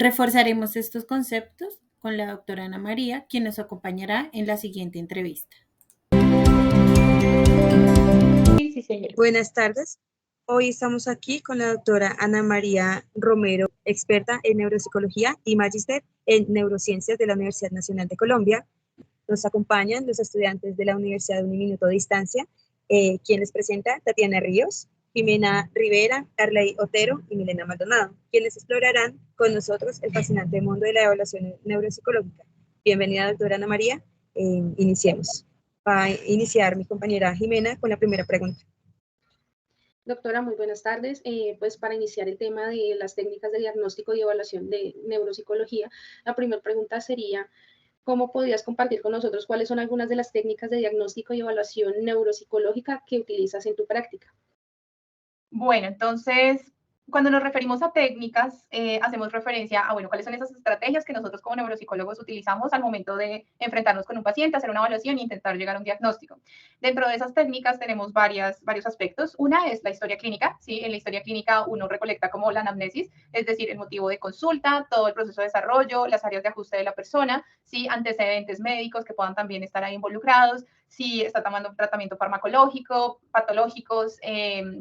Reforzaremos estos conceptos con la doctora Ana María, quien nos acompañará en la siguiente entrevista. Sí, señor. Buenas tardes. Hoy estamos aquí con la doctora Ana María Romero, experta en neuropsicología y magíster en neurociencias de la Universidad Nacional de Colombia. Nos acompañan los estudiantes de la Universidad de Uniminuto de Distancia, quien les presenta Tatiana Ríos, Jimena Rivera, Arley Otero y Milena Maldonado, quienes explorarán con nosotros el fascinante mundo de la evaluación neuropsicológica. Bienvenida, doctora Ana María. Iniciemos. Va a iniciar mi compañera Jimena con la primera pregunta. Doctora, muy buenas tardes. Pues para iniciar el tema de las técnicas de diagnóstico y evaluación de neuropsicología, la primera pregunta sería, ¿cómo podrías compartir con nosotros cuáles son algunas de las técnicas de diagnóstico y evaluación neuropsicológica que utilizas en tu práctica? Bueno, entonces, cuando nos referimos a técnicas, hacemos referencia a, bueno, cuáles son esas estrategias que nosotros como neuropsicólogos utilizamos al momento de enfrentarnos con un paciente, hacer una evaluación e intentar llegar a un diagnóstico. Dentro de esas técnicas tenemos varios aspectos. Una es la historia clínica, ¿sí? En la historia clínica uno recolecta como la anamnesis, es decir, el motivo de consulta, todo el proceso de desarrollo, las áreas de ajuste de la persona, ¿sí? Antecedentes médicos que puedan también estar ahí involucrados, si está tomando un tratamiento farmacológico, patológicos,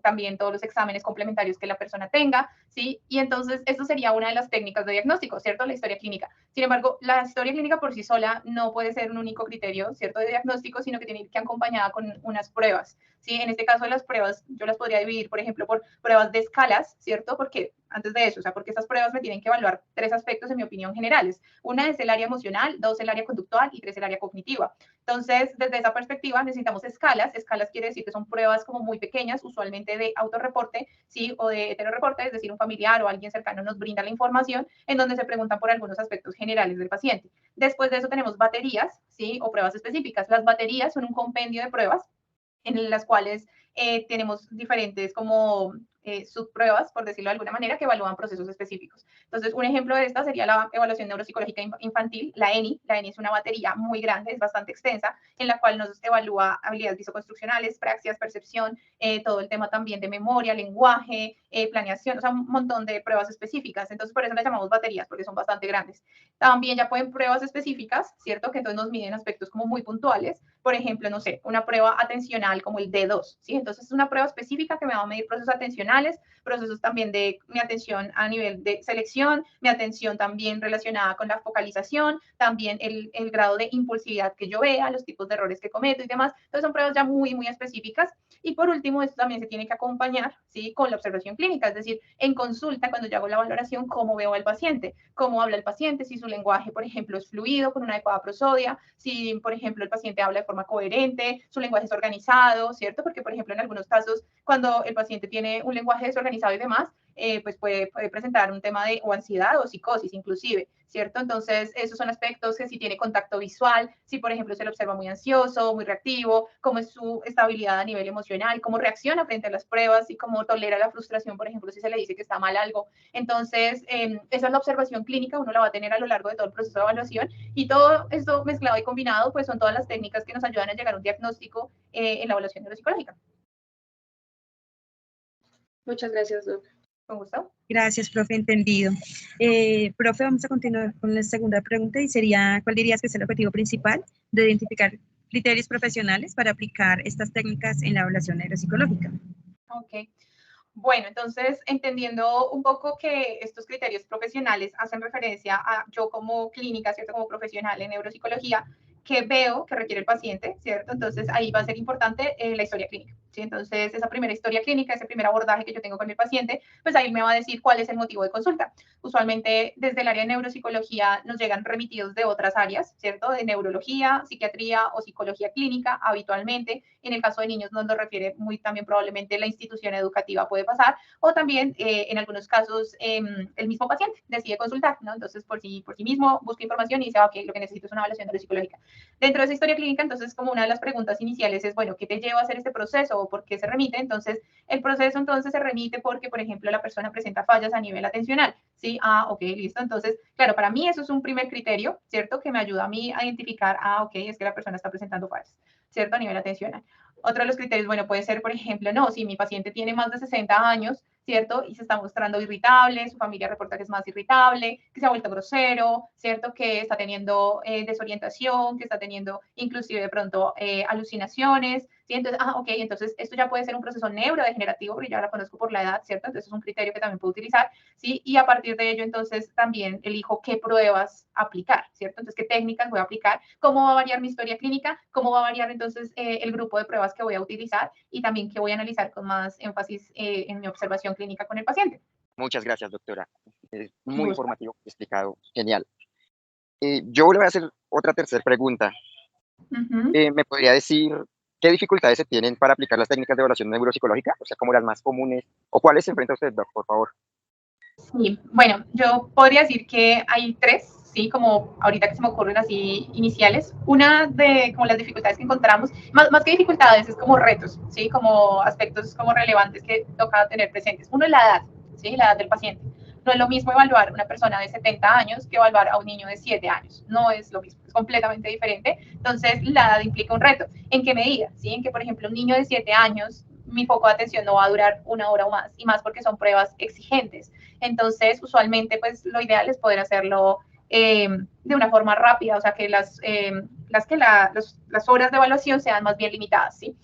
también todos los exámenes complementarios que la persona tenga, ¿sí? Y entonces, esto sería una de las técnicas de diagnóstico, ¿cierto? La historia clínica. Sin embargo, la historia clínica por sí sola no puede ser un único criterio, ¿cierto? De diagnóstico, sino que tiene que ir acompañada con unas pruebas, ¿sí? En este caso, las pruebas, yo las podría dividir, por ejemplo, por pruebas de escalas, ¿cierto? Porque antes de eso, o sea, porque estas pruebas me tienen que evaluar tres aspectos, en mi opinión, generales. Una es el área emocional, dos, el área conductual y tres, el área cognitiva. Entonces, desde esa perspectiva, necesitamos escalas. Escalas quiere decir que son pruebas como muy pequeñas, usualmente de autorreporte, ¿sí? O de heteroreporte, es decir, un familiar o alguien cercano nos brinda la información en donde se preguntan por algunos aspectos generales del paciente. Después de eso tenemos baterías, ¿sí? O pruebas específicas. Las baterías son un compendio de pruebas en las cuales tenemos diferentes como subpruebas, por decirlo de alguna manera, que evalúan procesos específicos. Entonces, un ejemplo de esta sería la evaluación neuropsicológica infantil, la ENI. La ENI es una batería muy grande, es bastante extensa, en la cual nos evalúa habilidades visoconstruccionales, praxias, percepción, todo el tema también de memoria, lenguaje, planeación, o sea, un montón de pruebas específicas. Entonces, por eso las llamamos baterías, porque son bastante grandes. También ya pueden pruebas específicas, ¿cierto? Que entonces nos miden aspectos como muy puntuales. Por ejemplo, no sé, una prueba atencional como el D2, ¿sí? Entonces, es una prueba específica que me va a medir procesos atencionales, procesos también de mi atención a nivel de selección, mi atención también relacionada con la focalización, también el grado de impulsividad que yo vea, los tipos de errores que cometo y demás. Entonces, son pruebas ya muy, muy específicas. Y por último, esto también se tiene que acompañar, ¿sí? Con la observación clínica, es decir, en consulta, cuando yo hago la valoración, cómo veo al paciente, cómo habla el paciente, si su lenguaje, por ejemplo, es fluido, con una adecuada prosodia, si, por ejemplo, el paciente habla de forma coherente, su lenguaje es organizado, ¿cierto? Porque, por ejemplo, en algunos casos, cuando el paciente tiene un lenguaje desorganizado y demás, pues puede presentar un tema de o ansiedad o psicosis inclusive, ¿cierto? Entonces, esos son aspectos que si tiene contacto visual, si por ejemplo se lo observa muy ansioso, muy reactivo, cómo es su estabilidad a nivel emocional, cómo reacciona frente a las pruebas y cómo tolera la frustración, por ejemplo, si se le dice que está mal algo. Entonces, esa es la observación clínica, uno la va a tener a lo largo de todo el proceso de evaluación y todo esto mezclado y combinado, pues son todas las técnicas que nos ayudan a llegar a un diagnóstico en la evaluación neuropsicológica. Muchas gracias, doctor. Con gusto. Gracias, profe, entendido. Profe, vamos a continuar con la segunda pregunta y sería, ¿cuál dirías que es el objetivo principal de identificar criterios profesionales para aplicar estas técnicas en la evaluación neuropsicológica? Ok. Bueno, entonces, entendiendo un poco que estos criterios profesionales hacen referencia a yo como clínica, ¿cierto? Como profesional en neuropsicología, que veo que requiere el paciente, ¿cierto? Entonces, ahí va a ser importante la historia clínica, ¿sí? Entonces, esa primera historia clínica, ese primer abordaje que yo tengo con el paciente, pues ahí me va a decir cuál es el motivo de consulta. Usualmente, desde el área de neuropsicología nos llegan remitidos de otras áreas, ¿cierto? De neurología, psiquiatría o psicología clínica, habitualmente. En el caso de niños nos lo refiere muy también probablemente la institución educativa puede pasar, o también en algunos casos el mismo paciente decide consultar, ¿no? Entonces por sí mismo busca información y dice, ok, lo que necesito es una evaluación neuropsicológica. Dentro de esa historia clínica, entonces como una de las preguntas iniciales es, bueno, ¿qué te lleva a hacer este proceso o por qué se remite? Entonces el proceso entonces se remite porque, por ejemplo, la persona presenta fallas a nivel atencional, ¿sí? Ah, ok, listo. Entonces, claro, para mí eso es un primer criterio, ¿cierto? Que me ayuda a mí a identificar, ok, es que la persona está presentando fallas, ¿cierto? A nivel atencional. Otro de los criterios, bueno, puede ser, por ejemplo, no, si mi paciente tiene más de 60 años, ¿cierto? Y se está mostrando irritable, su familia reporta que es más irritable, que se ha vuelto grosero, ¿cierto? Que está teniendo desorientación, que está teniendo inclusive de pronto alucinaciones, ¿sí? Entonces, ok, entonces esto ya puede ser un proceso neurodegenerativo, porque ya la conozco por la edad, ¿cierto? Entonces es un criterio que también puedo utilizar, ¿sí? Y a partir de ello, entonces, también elijo qué pruebas aplicar, ¿cierto? Entonces, qué técnicas voy a aplicar, cómo va a variar mi historia clínica, cómo va a variar, entonces, el grupo de pruebas que voy a utilizar y también qué voy a analizar con más énfasis en mi observación clínica con el paciente. Muchas gracias, doctora. Muy informativo, explicado. Genial. Yo le voy a hacer otra tercera pregunta. ¿Me podría decir qué dificultades se tienen para aplicar las técnicas de evaluación neuropsicológica? O sea, como las más comunes, o cuáles se enfrenta usted, doc, por favor. Sí, bueno, yo podría decir que hay tres, sí, como ahorita que se me ocurren así iniciales. Una de como las dificultades que encontramos, más que dificultades, es como retos, sí, como aspectos como relevantes que toca tener presentes. Uno es la edad, sí, la edad del paciente. No es lo mismo evaluar a una persona de 70 años que evaluar a un niño de 7 años. No es lo mismo, es completamente diferente. Entonces, la edad implica un reto. ¿En qué medida? ¿Sí? En que, por ejemplo, un niño de 7 años, mi foco de atención no va a durar 1 hora o más, y más porque son pruebas exigentes. Entonces, usualmente, pues lo ideal es poder hacerlo de una forma rápida, o sea, que las horas de evaluación sean más bien limitadas, ¿sí?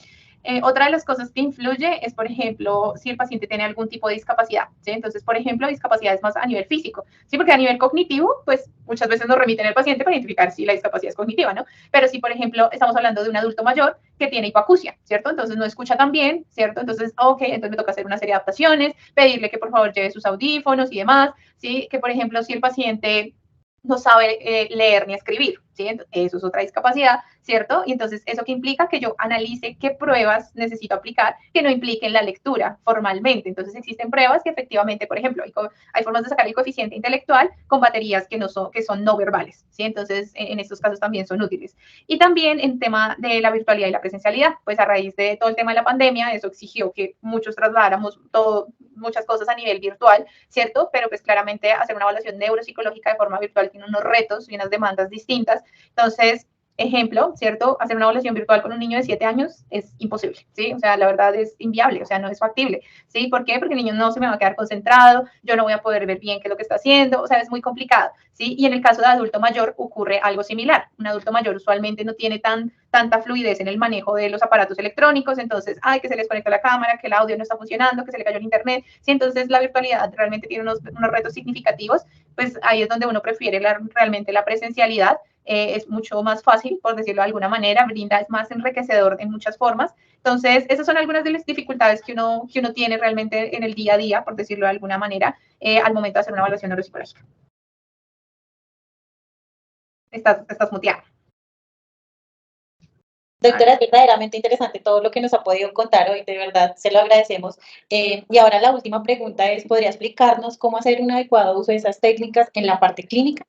Otra de las cosas que influye es, por ejemplo, si el paciente tiene algún tipo de discapacidad, ¿sí? Entonces, por ejemplo, discapacidades más a nivel físico, ¿sí? Porque a nivel cognitivo, pues muchas veces nos remiten al paciente para identificar si la discapacidad es cognitiva, ¿no? Pero si, por ejemplo, estamos hablando de un adulto mayor que tiene hipoacusia, ¿cierto? Entonces no escucha tan bien, ¿cierto? Entonces, ok, entonces me toca hacer una serie de adaptaciones, pedirle que por favor lleve sus audífonos y demás, ¿sí? Que, por ejemplo, si el paciente no sabe leer ni escribir, ¿sí? Eso es otra discapacidad, ¿cierto? Y entonces, ¿eso que implica? Que yo analice qué pruebas necesito aplicar que no impliquen la lectura formalmente. Entonces, existen pruebas que efectivamente, por ejemplo, hay formas de sacar el coeficiente intelectual con baterías que son no verbales, ¿sí? Entonces, en estos casos también son útiles. Y también en tema de la virtualidad y la presencialidad, pues a raíz de todo el tema de la pandemia, eso exigió que muchos trasladáramos muchas cosas a nivel virtual, ¿cierto? Pero pues claramente hacer una evaluación neuropsicológica de forma virtual tiene unos retos y unas demandas distintas. Entonces, ejemplo, ¿cierto? Hacer una evaluación virtual con un niño de 7 años es imposible, ¿sí? O sea, la verdad es inviable, o sea, no es factible, ¿sí? ¿Por qué? Porque el niño no se me va a quedar concentrado, yo no voy a poder ver bien qué es lo que está haciendo, o sea, es muy complicado, ¿sí? Y en el caso de adulto mayor ocurre algo similar. Un adulto mayor usualmente no tiene tanta fluidez en el manejo de los aparatos electrónicos, entonces, que se les conecta la cámara, que el audio no está funcionando, que se le cayó el internet, ¿sí? Entonces, la virtualidad realmente tiene unos retos significativos, pues ahí es donde uno prefiere realmente la presencialidad. Es mucho más fácil, por decirlo de alguna manera, brinda, es más enriquecedor en muchas formas. Entonces, esas son algunas de las dificultades que uno tiene realmente en el día a día, por decirlo de alguna manera, al momento de hacer una evaluación neuropsicológica. Estás muteada. Doctora, es verdaderamente interesante todo lo que nos ha podido contar hoy, de verdad, se lo agradecemos. Y ahora la última pregunta es, ¿podría explicarnos cómo hacer un adecuado uso de esas técnicas en la parte clínica?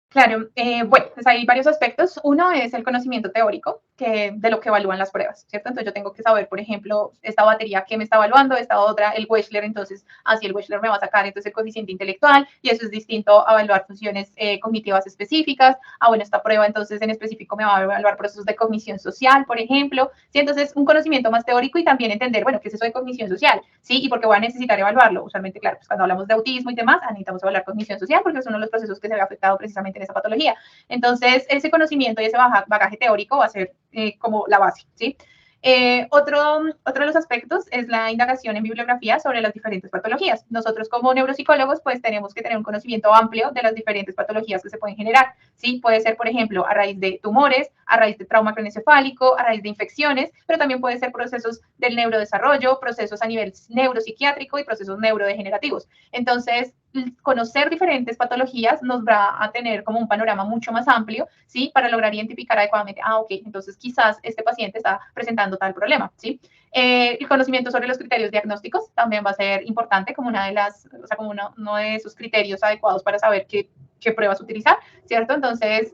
Claro, bueno, pues hay varios aspectos. Uno es el conocimiento teórico de lo que evalúan las pruebas, ¿cierto? Entonces yo tengo que saber, por ejemplo, esta batería que me está evaluando, esta otra, el Wechsler, entonces así el Wechsler me va a sacar entonces el coeficiente intelectual y eso es distinto a evaluar funciones cognitivas específicas. Bueno, esta prueba entonces en específico me va a evaluar procesos de cognición social, por ejemplo, ¿sí? Entonces un conocimiento más teórico y también entender, bueno, ¿qué es eso de cognición social? ¿Sí? Y por qué voy a necesitar evaluarlo. Usualmente, claro, pues cuando hablamos de autismo y demás, necesitamos evaluar cognición social porque es uno de los procesos que se ve afectado precisamente en esa patología. Entonces, ese conocimiento y ese bagaje teórico va a ser como la base, ¿sí? Otro de los aspectos es la indagación en bibliografía sobre las diferentes patologías. Nosotros como neuropsicólogos pues tenemos que tener un conocimiento amplio de las diferentes patologías que se pueden generar, ¿sí? Puede ser, por ejemplo, a raíz de tumores, a raíz de trauma craneoencefálico, a raíz de infecciones, pero también puede ser procesos del neurodesarrollo, procesos a nivel neuropsiquiátrico y procesos neurodegenerativos. Entonces, conocer diferentes patologías nos va a tener como un panorama mucho más amplio, ¿sí? Para lograr identificar adecuadamente, ok, entonces quizás este paciente está presentando tal problema, ¿sí? El conocimiento sobre los criterios diagnósticos también va a ser importante como como uno de esos criterios adecuados para saber qué pruebas utilizar, ¿cierto? Entonces,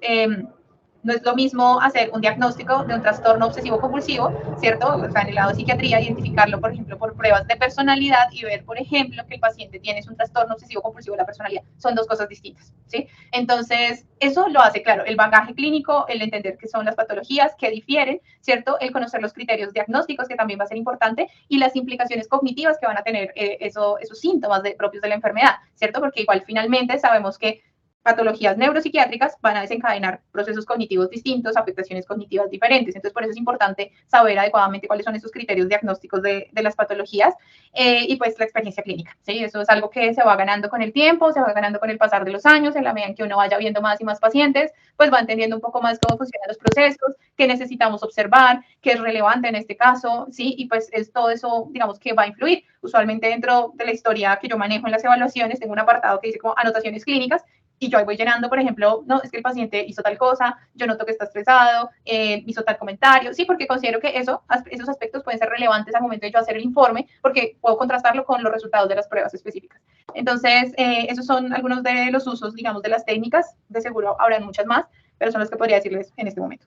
no es lo mismo hacer un diagnóstico de un trastorno obsesivo compulsivo, ¿cierto? O sea, en el lado de psiquiatría, identificarlo, por ejemplo, por pruebas de personalidad y ver, por ejemplo, que el paciente tiene un trastorno obsesivo compulsivo de la personalidad. Son dos cosas distintas, ¿sí? Entonces, eso lo hace, claro, el bagaje clínico, el entender qué son las patologías que difieren, ¿cierto? El conocer los criterios diagnósticos, que también va a ser importante, y las implicaciones cognitivas que van a tener esos síntomas propios de la enfermedad, ¿cierto? Porque igual finalmente sabemos que patologías neuropsiquiátricas van a desencadenar procesos cognitivos distintos, afectaciones cognitivas diferentes. Entonces, por eso es importante saber adecuadamente cuáles son esos criterios diagnósticos de las patologías y pues la experiencia clínica, ¿sí? Eso es algo que se va ganando con el tiempo, se va ganando con el pasar de los años, en la medida en que uno vaya viendo más y más pacientes, pues va entendiendo un poco más cómo funcionan los procesos, qué necesitamos observar, qué es relevante en este caso, ¿sí? Y pues es todo eso, digamos, que va a influir. Usualmente dentro de la historia que yo manejo en las evaluaciones, tengo un apartado que dice como anotaciones clínicas, y yo ahí voy llenando, por ejemplo, no, es que el paciente hizo tal cosa, yo noto que está estresado, hizo tal comentario, sí, porque considero que esos aspectos pueden ser relevantes al momento de yo hacer el informe, porque puedo contrastarlo con los resultados de las pruebas específicas. Entonces, esos son algunos de los usos, digamos, de las técnicas, de seguro habrán muchas más, pero son los que podría decirles en este momento.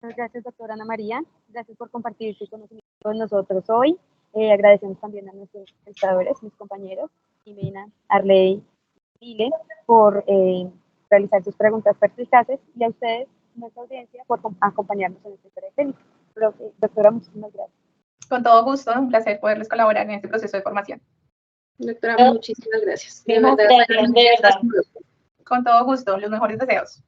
Gracias, doctora Ana María. Gracias por compartir su conocimiento con nosotros hoy. Agradecemos también a nuestros espectadores, mis compañeros, Jimena, Arley, Dile, por realizar sus preguntas perspicaces, y a ustedes, nuestra audiencia, por acompañarnos en esta historia técnica. Doctora, muchísimas gracias. Con todo gusto, un placer poderles colaborar en este proceso de formación. Doctora, muchísimas gracias. De verdad. Gracias, de verdad. Con todo gusto, los mejores deseos.